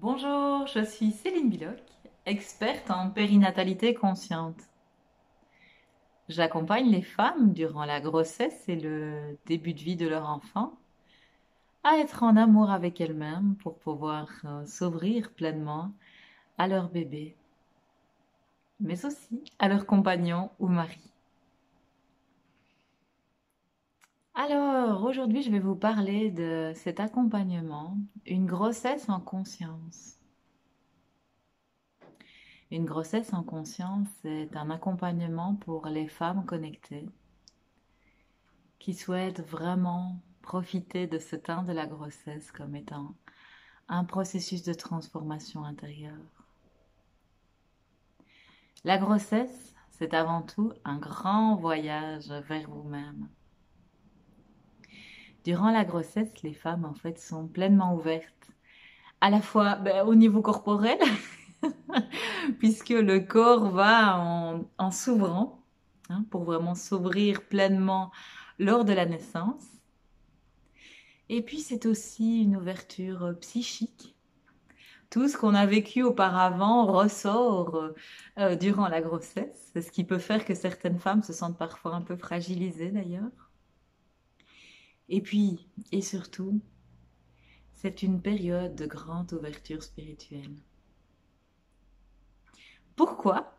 Bonjour, je suis Céline Biloc, experte en périnatalité consciente. J'accompagne les femmes durant la grossesse et le début de vie de leur enfant à être en amour avec elles-mêmes pour pouvoir s'ouvrir pleinement à leur bébé, mais aussi à leur compagnon ou mari. Alors, aujourd'hui, je vais vous parler de cet accompagnement, une grossesse en conscience. Une grossesse en conscience, c'est un accompagnement pour les femmes connectées qui souhaitent vraiment profiter de ce temps de la grossesse comme étant un processus de transformation intérieure. La grossesse, c'est avant tout un grand voyage vers vous-même. Durant la grossesse, les femmes en fait sont pleinement ouvertes, à la fois au niveau corporel, puisque le corps va en s'ouvrant, hein, pour vraiment s'ouvrir pleinement lors de la naissance. Et puis c'est aussi une ouverture psychique. Tout ce qu'on a vécu auparavant ressort durant la grossesse. C'est ce qui peut faire que certaines femmes se sentent parfois un peu fragilisées d'ailleurs. Et puis, et surtout, c'est une période de grande ouverture spirituelle. Pourquoi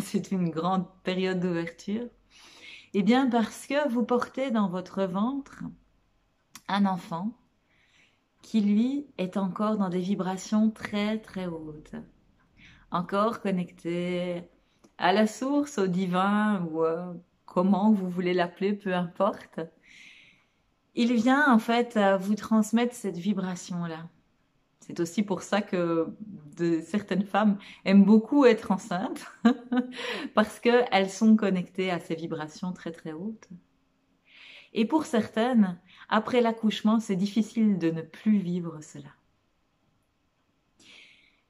c'est une grande période d'ouverture? Eh bien parce que vous portez dans votre ventre un enfant qui, lui, est encore dans des vibrations très très hautes. Encore connecté à la source, au divin, ou comment vous voulez l'appeler, peu importe. Il vient en fait vous transmettre cette vibration-là. C'est aussi pour ça que certaines femmes aiment beaucoup être enceintes, parce qu'elles sont connectées à ces vibrations très très hautes. Et pour certaines, après l'accouchement, c'est difficile de ne plus vivre cela.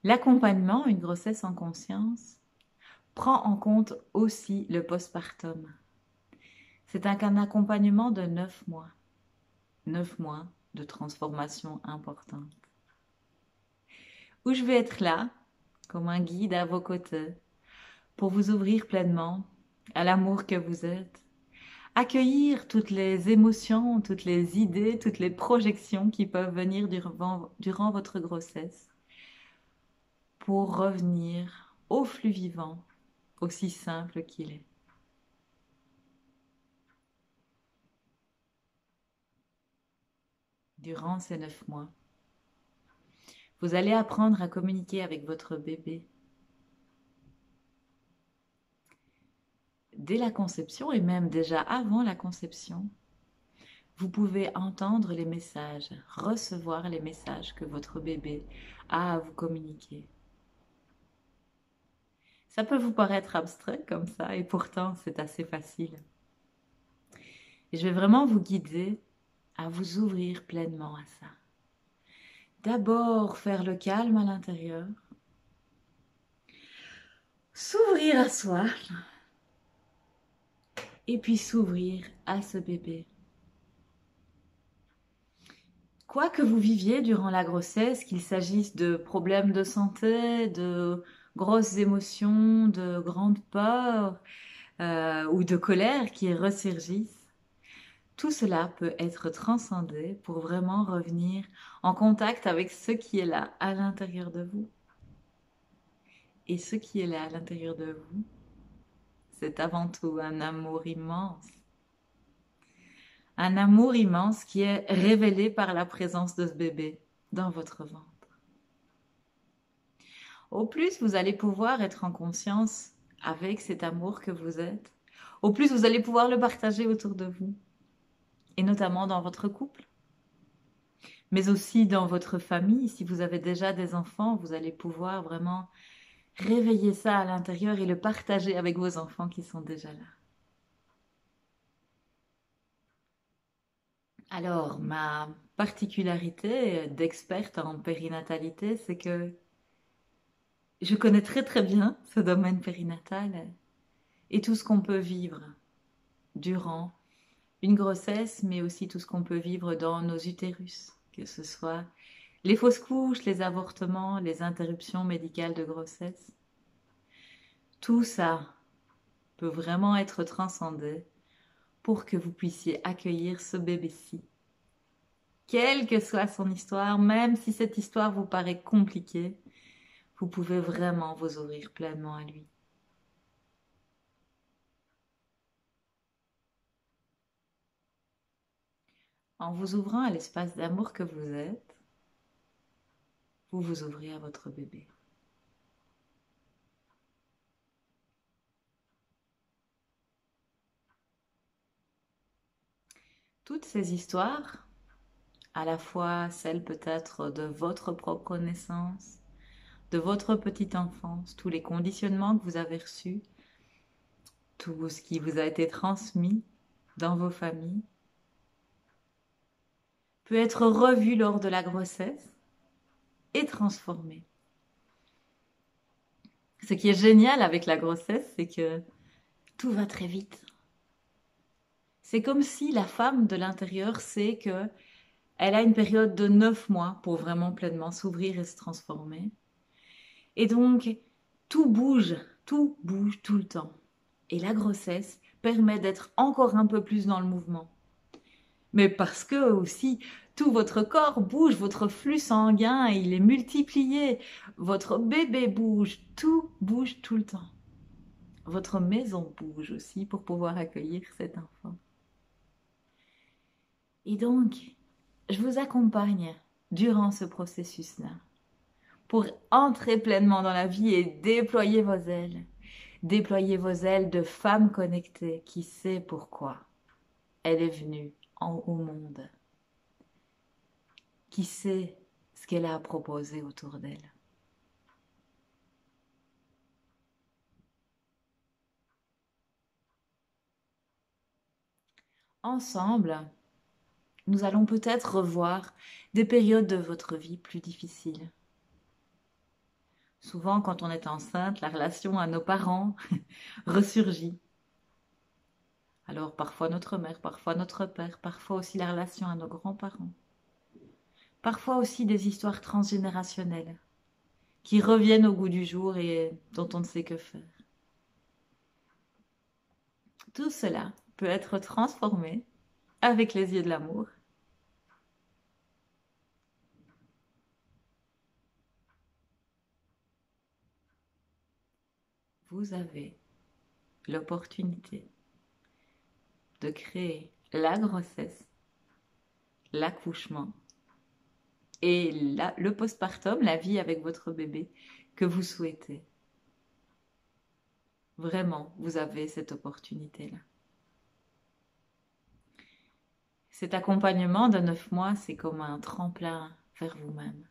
L'accompagnement, une grossesse en conscience, prend en compte aussi le postpartum. C'est un accompagnement de 9 mois. 9 mois de transformation importante. Où je vais être là, comme un guide à vos côtés, pour vous ouvrir pleinement à l'amour que vous êtes, accueillir toutes les émotions, toutes les idées, toutes les projections qui peuvent venir durant votre grossesse, pour revenir au flux vivant, aussi simple qu'il est. Durant ces 9 mois, vous allez apprendre à communiquer avec votre bébé. Dès la conception et même déjà avant la conception, vous pouvez entendre les messages, recevoir les messages que votre bébé a à vous communiquer. Ça peut vous paraître abstrait comme ça et pourtant c'est assez facile. Et je vais vraiment vous guider à vous ouvrir pleinement à ça. D'abord faire le calme à l'intérieur, s'ouvrir à soi et puis s'ouvrir à ce bébé. Quoi que vous viviez durant la grossesse, qu'il s'agisse de problèmes de santé, de grosses émotions, de grandes peurs ou de colère qui ressurgissent, tout cela peut être transcendé pour vraiment revenir en contact avec ce qui est là à l'intérieur de vous. Et ce qui est là à l'intérieur de vous, c'est avant tout un amour immense. Un amour immense qui est révélé par la présence de ce bébé dans votre ventre. Au plus vous allez pouvoir être en conscience avec cet amour que vous êtes, au plus vous allez pouvoir le partager autour de vous, et notamment dans votre couple, mais aussi dans votre famille. Si vous avez déjà des enfants, vous allez pouvoir vraiment réveiller ça à l'intérieur et le partager avec vos enfants qui sont déjà là. Alors, ma particularité d'experte en périnatalité, c'est que je connais très très bien ce domaine périnatal et tout ce qu'on peut vivre durant une grossesse, mais aussi tout ce qu'on peut vivre dans nos utérus, que ce soit Les fausses couches, les avortements, les interruptions médicales de grossesse, tout ça peut vraiment être transcendé pour que vous puissiez accueillir ce bébé-ci. Quelle que soit son histoire, même si cette histoire vous paraît compliquée, vous pouvez vraiment vous ouvrir pleinement à lui. En vous ouvrant à l'espace d'amour que vous êtes, vous vous ouvrez à votre bébé. Toutes ces histoires, à la fois celles peut-être de votre propre naissance, de votre petite enfance, tous les conditionnements que vous avez reçus, tout ce qui vous a été transmis dans vos familles, peut être revu lors de la grossesse et transformé. Ce qui est génial avec la grossesse, c'est que tout va très vite. C'est comme si la femme de l'intérieur sait que elle a une période de 9 mois pour vraiment pleinement s'ouvrir et se transformer. Et donc, tout bouge tout le temps. Et la grossesse permet d'être encore un peu plus dans le mouvement. Mais parce que aussi, tout votre corps bouge, votre flux sanguin, il est multiplié, votre bébé bouge tout le temps. Votre maison bouge aussi pour pouvoir accueillir cet enfant. Et donc, je vous accompagne durant ce processus-là pour entrer pleinement dans la vie et déployer vos ailes. Déployer vos ailes de femme connectée qui sait pourquoi elle est venue au monde, qui sait ce qu'elle a à proposer autour d'elle. Ensemble, nous allons peut-être revoir des périodes de votre vie plus difficiles. Souvent, quand on est enceinte, la relation à nos parents ressurgit. Alors, parfois notre mère, parfois notre père, parfois aussi la relation à nos grands-parents. Parfois aussi des histoires transgénérationnelles qui reviennent au goût du jour et dont on ne sait que faire. Tout cela peut être transformé avec les yeux de l'amour. Vous avez l'opportunité de créer la grossesse, l'accouchement et le postpartum, la vie avec votre bébé que vous souhaitez. Vraiment, vous avez cette opportunité-là. Cet accompagnement de 9 mois, c'est comme un tremplin vers vous-même.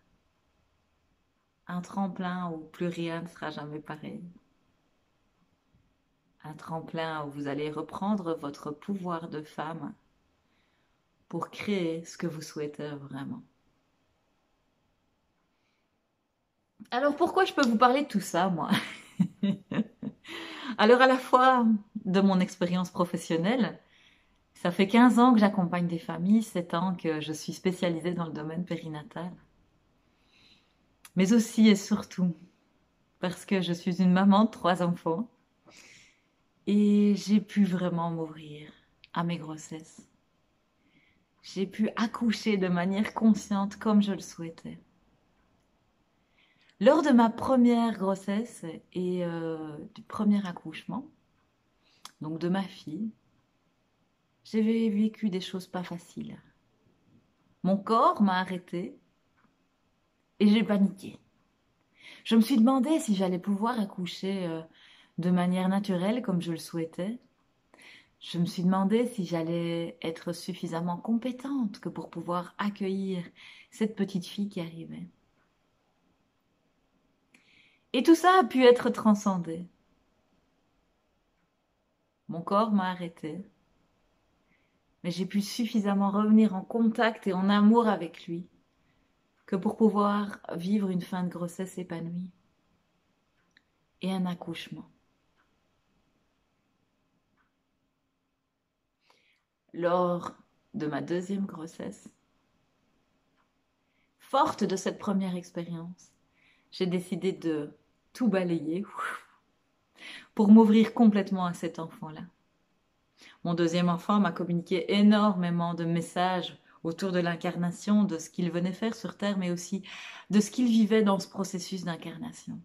Un tremplin où plus rien ne sera jamais pareil. Un tremplin où vous allez reprendre votre pouvoir de femme pour créer ce que vous souhaitez vraiment. Alors pourquoi je peux vous parler de tout ça, moi? Alors à la fois de mon expérience professionnelle, ça fait 15 ans que j'accompagne des familles, 7 ans que je suis spécialisée dans le domaine périnatal. Mais aussi et surtout parce que je suis une maman de 3 enfants et j'ai pu vraiment m'ouvrir à mes grossesses. J'ai pu accoucher de manière consciente comme je le souhaitais. Lors de ma première grossesse et du premier accouchement, donc de ma fille, j'ai vécu des choses pas faciles. Mon corps m'a arrêtée et j'ai paniqué. Je me suis demandé si j'allais pouvoir accoucher de manière naturelle comme je le souhaitais. Je me suis demandé si j'allais être suffisamment compétente que pour pouvoir accueillir cette petite fille qui arrivait. Et tout ça a pu être transcendé. Mon corps m'a arrêté, mais j'ai pu suffisamment revenir en contact et en amour avec lui que pour pouvoir vivre une fin de grossesse épanouie et un accouchement. Lors de ma deuxième grossesse, forte de cette première expérience, j'ai décidé de tout balayer pour m'ouvrir complètement à cet enfant-là. Mon deuxième enfant m'a communiqué énormément de messages autour de l'incarnation, de ce qu'il venait faire sur Terre, mais aussi de ce qu'il vivait dans ce processus d'incarnation.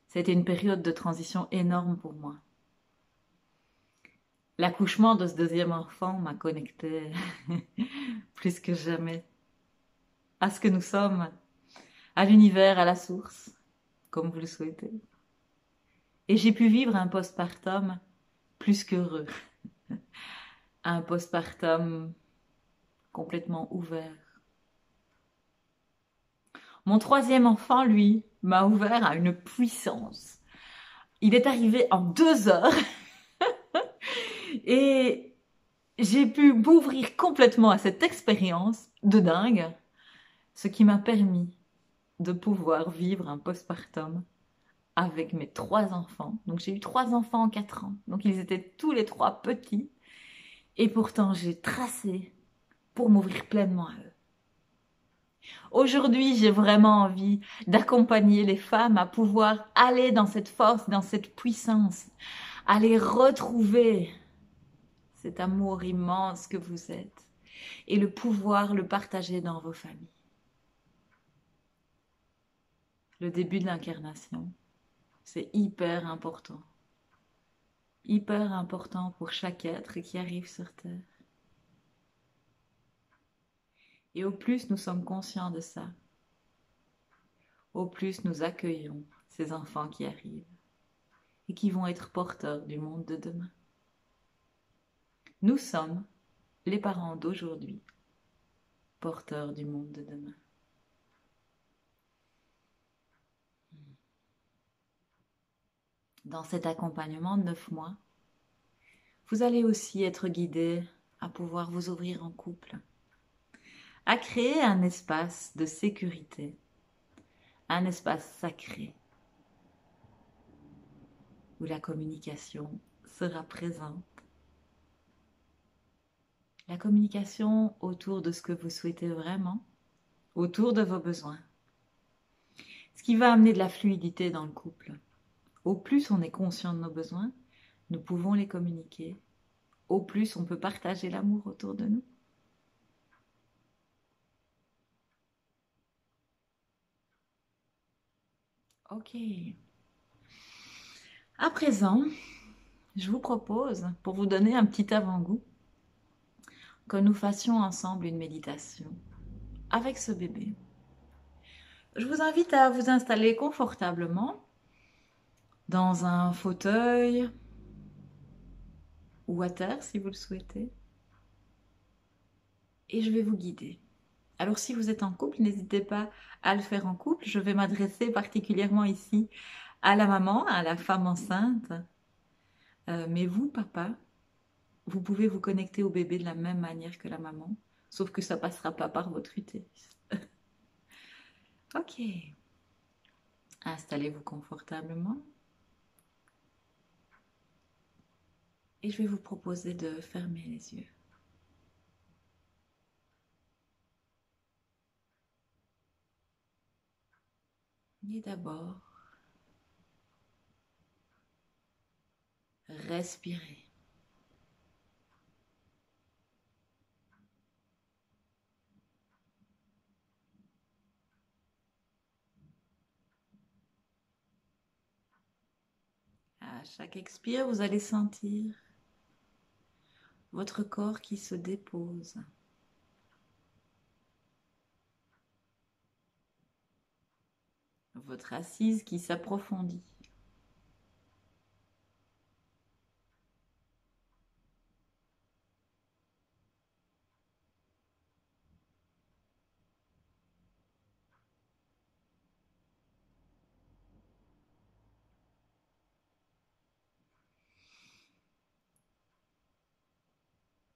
C'était une période de transition énorme pour moi. L'accouchement de ce deuxième enfant m'a connecté plus que jamais à ce que nous sommes, à l'univers, à la source, comme vous le souhaitez. Et j'ai pu vivre un postpartum plus qu'heureux, un postpartum complètement ouvert. Mon troisième enfant, lui, m'a ouvert à une puissance. Il est arrivé en 2 heures et j'ai pu m'ouvrir complètement à cette expérience de dingue, ce qui m'a permis de pouvoir vivre un postpartum avec mes 3 enfants. Donc j'ai eu 3 enfants en 4 ans. Donc ils étaient tous les 3 petits. Et pourtant j'ai tracé pour m'ouvrir pleinement à eux. Aujourd'hui, j'ai vraiment envie d'accompagner les femmes à pouvoir aller dans cette force, dans cette puissance, à les retrouver cet amour immense que vous êtes et le pouvoir le partager dans vos familles. Le début de l'incarnation, c'est hyper important. Hyper important pour chaque être qui arrive sur Terre. Et au plus nous sommes conscients de ça, au plus nous accueillons ces enfants qui arrivent et qui vont être porteurs du monde de demain. Nous sommes les parents d'aujourd'hui, porteurs du monde de demain. Dans cet accompagnement de 9 mois, vous allez aussi être guidés à pouvoir vous ouvrir en couple, à créer un espace de sécurité, un espace sacré, où la communication sera présente. La communication autour de ce que vous souhaitez vraiment, autour de vos besoins. Ce qui va amener de la fluidité dans le couple. Au plus on est conscient de nos besoins, nous pouvons les communiquer. Au plus on peut partager l'amour autour de nous. Ok. À présent, je vous propose, pour vous donner un petit avant-goût, que nous fassions ensemble une méditation avec ce bébé. Je vous invite à vous installer confortablement dans un fauteuil ou à terre si vous le souhaitez. Et je vais vous guider. Alors si vous êtes en couple, n'hésitez pas à le faire en couple. Je vais m'adresser particulièrement ici à la maman, à la femme enceinte. Mais vous, papa, vous pouvez vous connecter au bébé de la même manière que la maman, sauf que ça passera pas par votre utérus. Ok. Installez-vous confortablement. Et je vais vous proposer de fermer les yeux. Et d'abord, respirez. À chaque expire, vous allez sentir votre corps qui se dépose. Votre assise qui s'approfondit.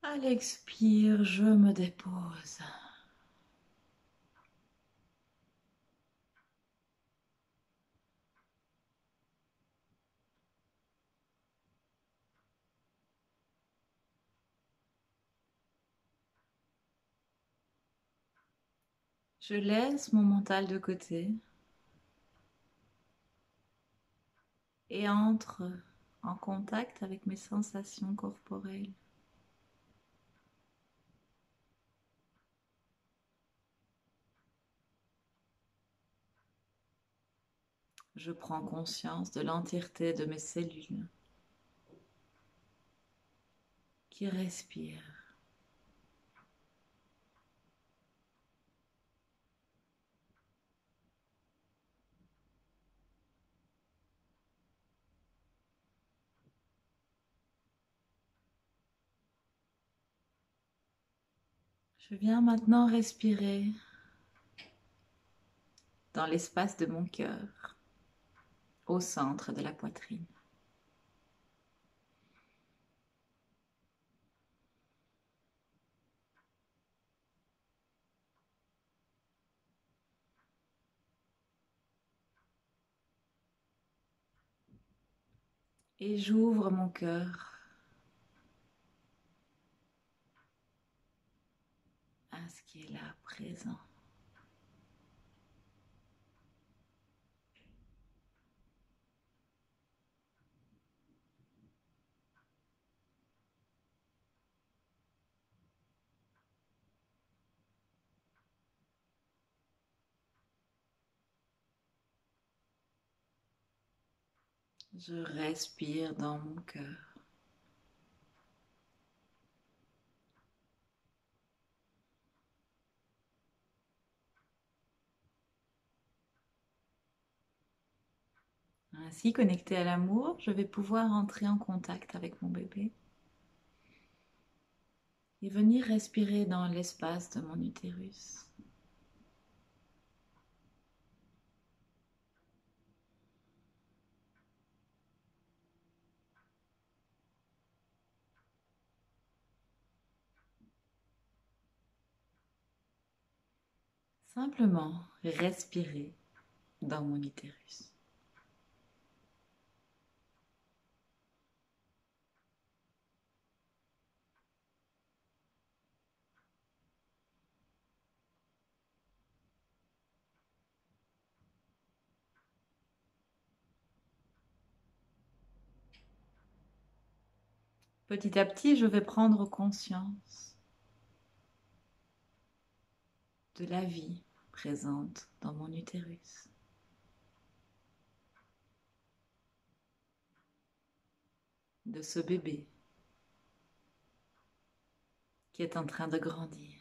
À l'expire, je me dépose. Je laisse mon mental de côté et entre en contact avec mes sensations corporelles. Je prends conscience de l'entièreté de mes cellules qui respirent. Je viens maintenant respirer dans l'espace de mon cœur, au centre de la poitrine. Et j'ouvre mon cœur à ce qui est là, présent. Je respire dans mon cœur. Ainsi, connecté à l'amour, je vais pouvoir entrer en contact avec mon bébé et venir respirer dans l'espace de mon utérus. Simplement respirer dans mon utérus. Petit à petit, je vais prendre conscience de la vie présente dans mon utérus, de ce bébé qui est en train de grandir.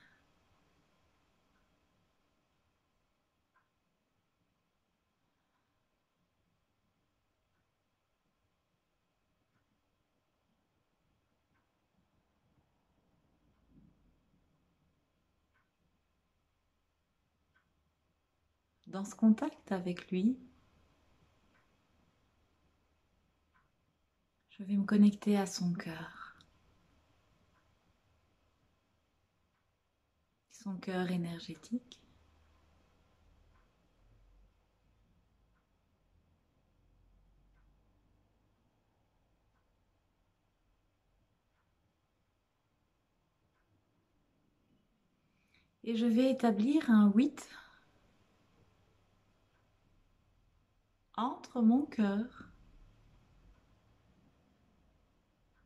Dans ce contact avec lui, je vais me connecter à son cœur, son cœur énergétique. Et je vais établir un 8 entre mon cœur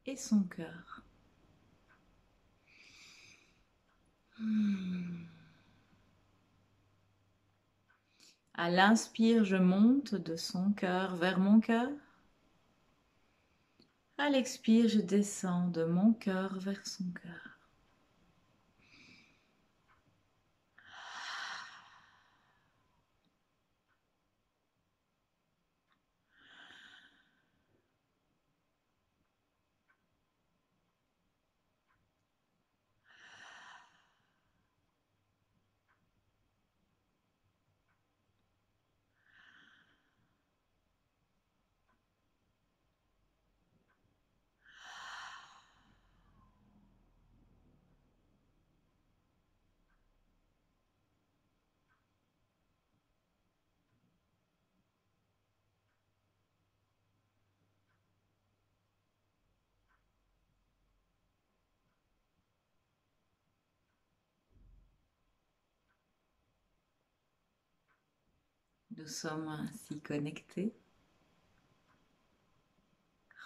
et son cœur. À l'inspire, je monte de son cœur vers mon cœur. À l'expire, je descends de mon cœur vers son cœur. Nous sommes ainsi connectés,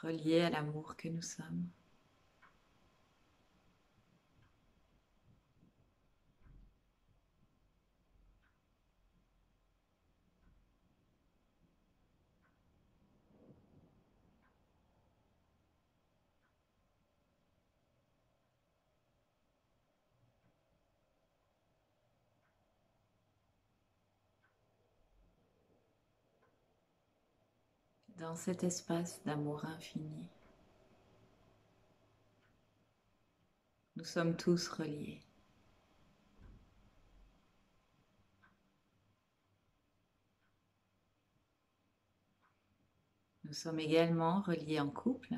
reliés à l'amour que nous sommes. Dans cet espace d'amour infini, nous sommes tous reliés. Nous sommes également reliés en couple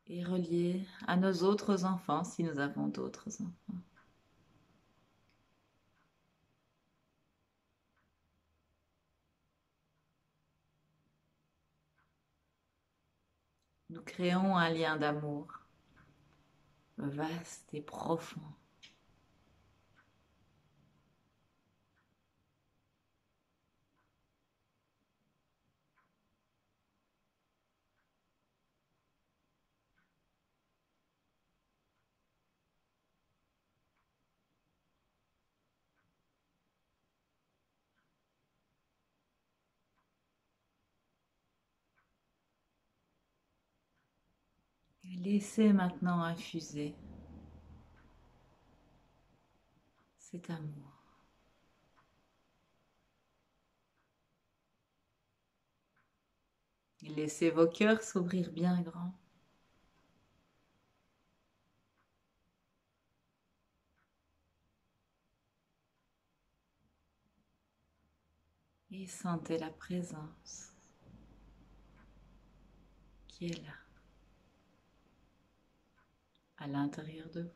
et reliés à nos autres enfants si nous avons d'autres enfants. Nous créons un lien d'amour vaste et profond. Laissez maintenant infuser cet amour. Laissez vos cœurs s'ouvrir bien grand. Et sentez la présence qui est là, à l'intérieur de vous.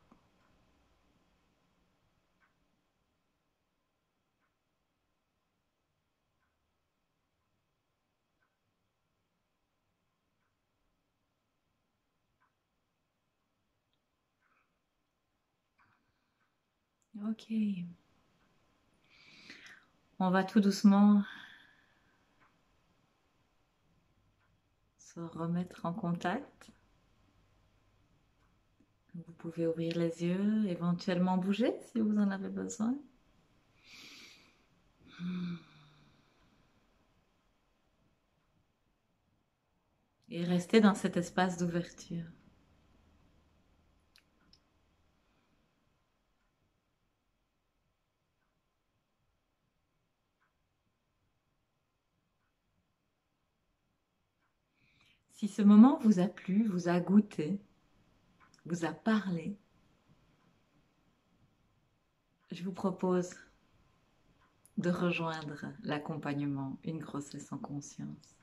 Ok. On va tout doucement se remettre en contact. Vous pouvez ouvrir les yeux, éventuellement bouger si vous en avez besoin. Et restez dans cet espace d'ouverture. Si ce moment vous a plu, vous a goûté, vous a parlé, je vous propose de rejoindre l'accompagnement Une grossesse en conscience.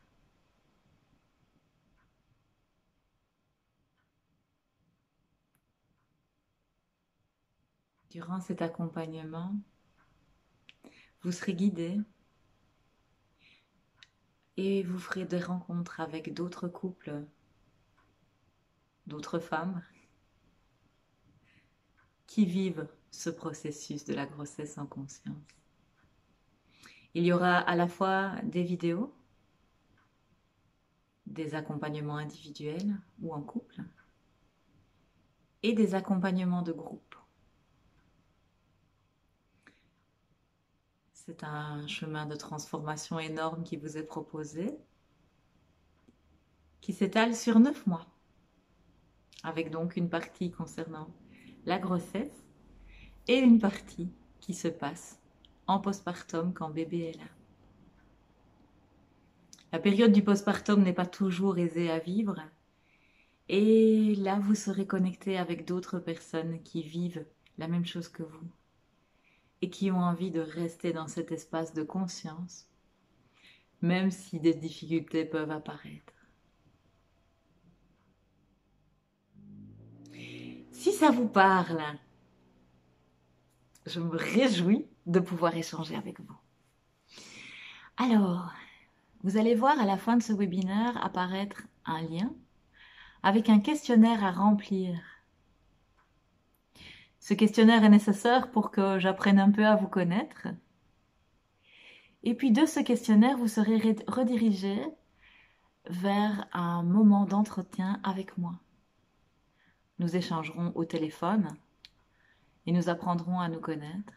Durant cet accompagnement, vous serez guidé et vous ferez des rencontres avec d'autres couples, d'autres femmes qui vivent ce processus de la grossesse en conscience. Il y aura à la fois des vidéos, des accompagnements individuels ou en couple et des accompagnements de groupe. C'est un chemin de transformation énorme qui vous est proposé, qui s'étale sur 9 mois, avec donc une partie concernant la grossesse et une partie qui se passe en postpartum quand bébé est là. La période du postpartum n'est pas toujours aisée à vivre et là vous serez connecté avec d'autres personnes qui vivent la même chose que vous et qui ont envie de rester dans cet espace de conscience, même si des difficultés peuvent apparaître. Si ça vous parle, je me réjouis de pouvoir échanger avec vous. Alors, vous allez voir à la fin de ce webinaire apparaître un lien avec un questionnaire à remplir. Ce questionnaire est nécessaire pour que j'apprenne un peu à vous connaître. Et puis de ce questionnaire, vous serez redirigé vers un moment d'entretien avec moi. Nous échangerons au téléphone et nous apprendrons à nous connaître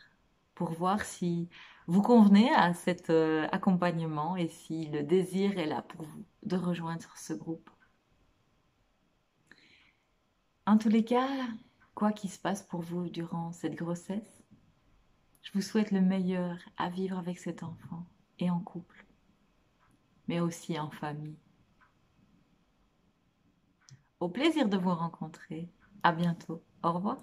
pour voir si vous convenez à cet accompagnement et si le désir est là pour vous de rejoindre ce groupe. En tous les cas, quoi qu'il se passe pour vous durant cette grossesse, je vous souhaite le meilleur à vivre avec cet enfant et en couple, mais aussi en famille. Au plaisir de vous rencontrer. À bientôt. Au revoir.